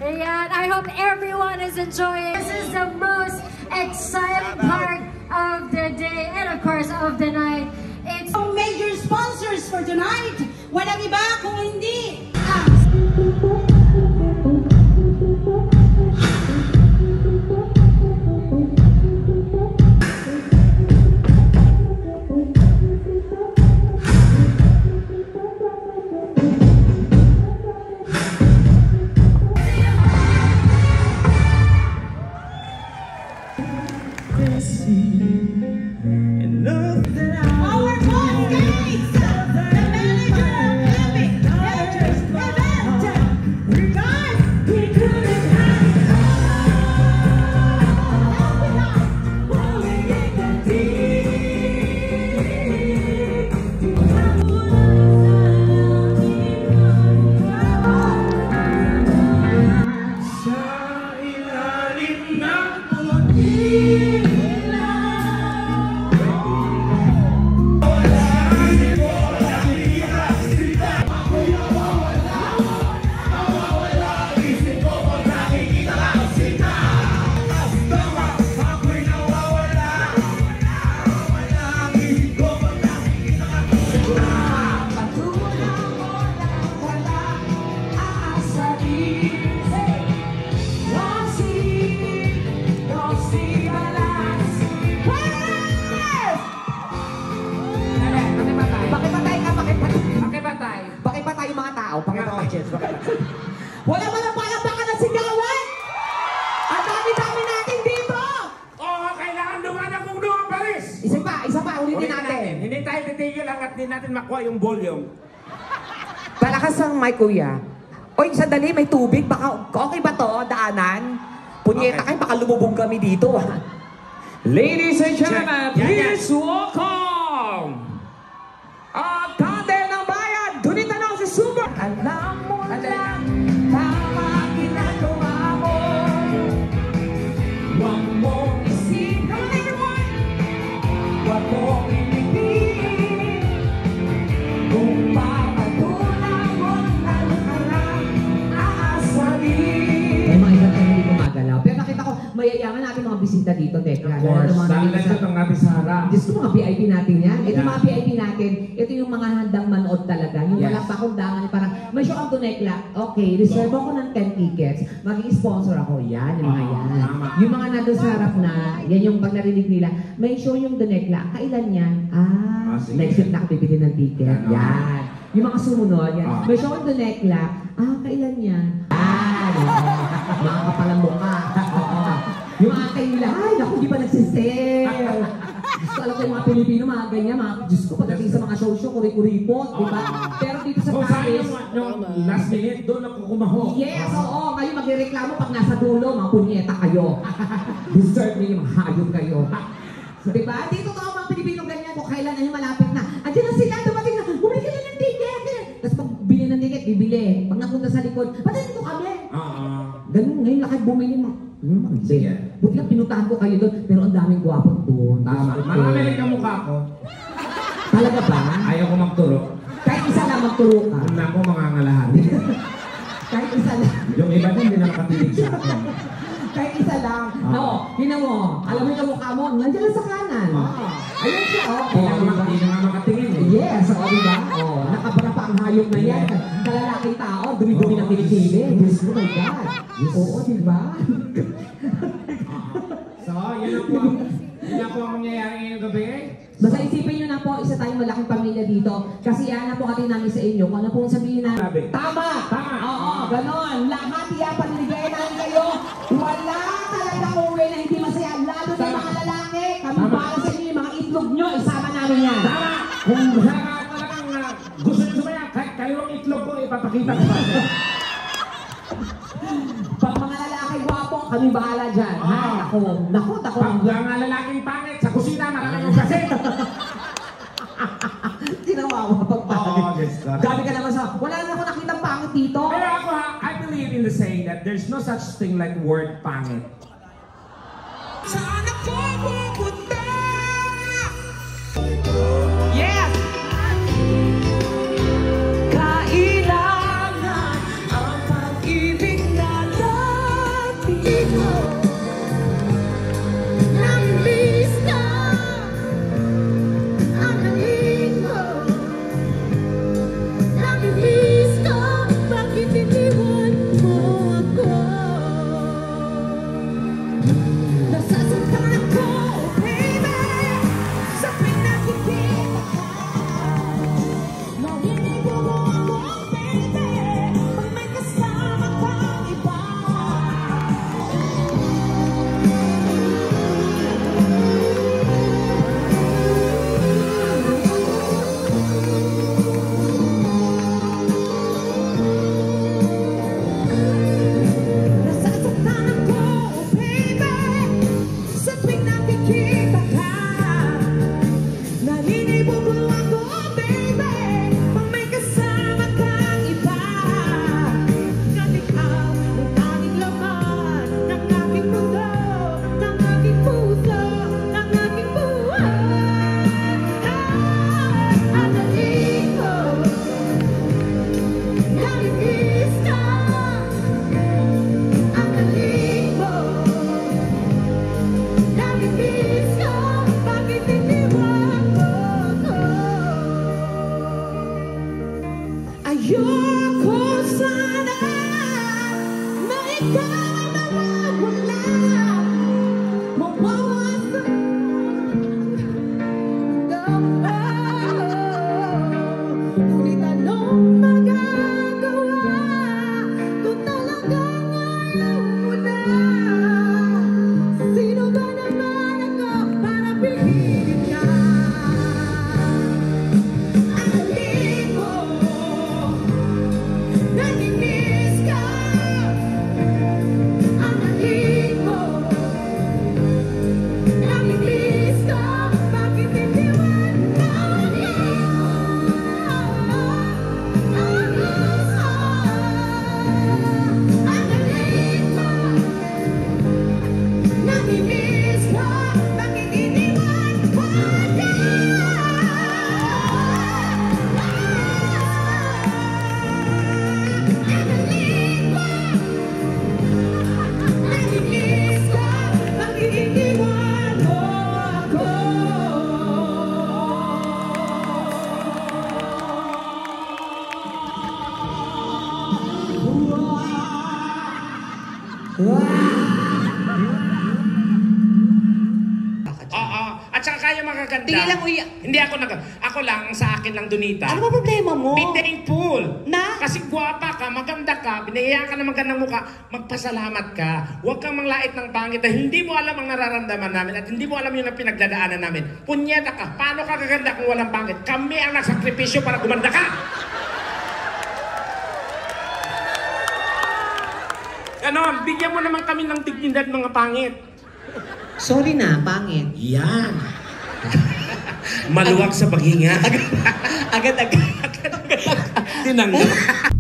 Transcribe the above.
Ayan, I hope everyone is enjoying. This is the most exciting part of the day and of course of the night. It's major sponsors for tonight. Walang iba kung hindi. Wala palakpakan na sigawan! Ang dami-dami natin dito! Oo, kailangan dumanan kung Paris! Isa pa, ulitin natin. Hindi tayo titigil hanggat di natin makuha yung volume. Palakas ang mic, kuya. Oy, sandali, may tubig. Baka, okay ba to? Daanan? Punyeta kayo, baka lumubog kami dito. Ladies and gentlemen, please welcome! Ang Tante ng Bayan, Donita na si Super! Alam mo lang, tama ginagawa mo. Huwag mong isipin, huwag mong ipipin. Kung papatulang mo na nakarang aasarin. May mga iba tayo hindi gumagalaw. Pero nakita ko, mayayaman natin mga bisita dito, Tekla. Of course, dahil nandito ang ating sa harap. Diyos ko, mga VIP natin yan. Ito mga VIP natin, ito yung mga handang manood talaga. Yung walang pakundangan, parang may show ang Tunekla. Okay, reserve ako ng 10 tickets. Maging sponsor ako. Yan, yung mga yan. Yung mga nandun sa harap na, yan yung pag narinig nila, may show yung Tunekla. Kailan yan? Next week na bibili ng ticket. Yan. Yung mga sumunod, yan. May show yung Tunekla. Kailan yan? Mga kapalang mukha. Yung mga kaila, ay, naku, di ba nagsisell? Diyos ko, alam ko yung mga Pilipino, mga ganyan, mga, Diyos ko, pagdating sa mga show-show, kuri-kuripot, di ba? Pero dito sa Paris, last minute, doon ako kumaho. yes, oo, kayo magreklamo pag nasa dulo, mga punyeta kayo. Deserve niyo yung hayop kayo. So, di ba? Dito to mga Pilipino ganyan, kung kailan na yung malapit na. Andiyan na sila, dumating na, bumili ka na ng ticket. Tapos pag bili ng ticket, bibili. Pag napunta sa likod, pati dito kami. Ganun, ngayon lakad bumili mo. Sige. Buti lang pinutahan ko kayo doon, pero ang daming gwapo doon. Tama. Marami rin kamukha ko. Talaga ba? Ayaw ko magturo. Kahit isa lang magturo ka. Una ko mga ngalahan. Kahit isa lang. Yung iba din, hindi nakatilig sa akin. Kahit isa lang. No, hinan mo. Alam mo yung mukha mo, nandiyan lang sa kanan. Ayun siya, Hindi na nga makatingin eh. Yes, diba? Nakabara pa ang hayop na yan. Kalalaking tao, dumi-dumi ng kilikili. Diyos ko, my God. Oo, diba? So, yun na po ang mangyayari ngayong gabi. Basta isipin nyo na po, isa tayong malaking pamilya dito. Kasi yan na po atin namin sa inyo. Kung ano pong sabihin na, tama! Oo, ganon. Lahat yan, paniligay namin kayo. Wala talaga uwi na hindi masaya. Lalo na mga lalaki. Kami para sa inyo, yung mga itlog nyo, isama namin yan. Tama! Kung talagang gusto nyo sumaya, kahit kayong itlog ko, ipapakita ko pa. Pag mga lalaki gwapo, kami bahala dyan. Ay, naku. Pag mga lalaking pangit, sa kusina, maraming kasi. Tinawawa pag pangit. Yes, Gabi ka naman sa, wala na ako nakitang pangit dito. Pero ako I believe in the saying that there's no such thing like word pangit. Sana po pupunta! Yes! Kailangan ang pag-ibig na lang. Oo. At saka kaya magaganda. Tingin lang, uy. Hindi ako ako lang, sa akin lang, Donita. Ano ba problema mo? Be thankful. Na? Kasi guwapa ka, maganda ka, binigyan ka ng magandang mukha, magpasalamat ka. Huwag kang manglait ng pangit na hindi mo alam ang nararamdaman namin at hindi mo alam yung pinagdadaanan namin. Punyeta ka, paano ka gaganda kung walang pangit? Kami ang nagsakripisyo para gumanda ka. Ganon, bigyan mo naman kami ng dignidad mga pangit. Sorry na, pangit. Yan. Maluwag sa paghinga. Agad-agad. Tinanggap.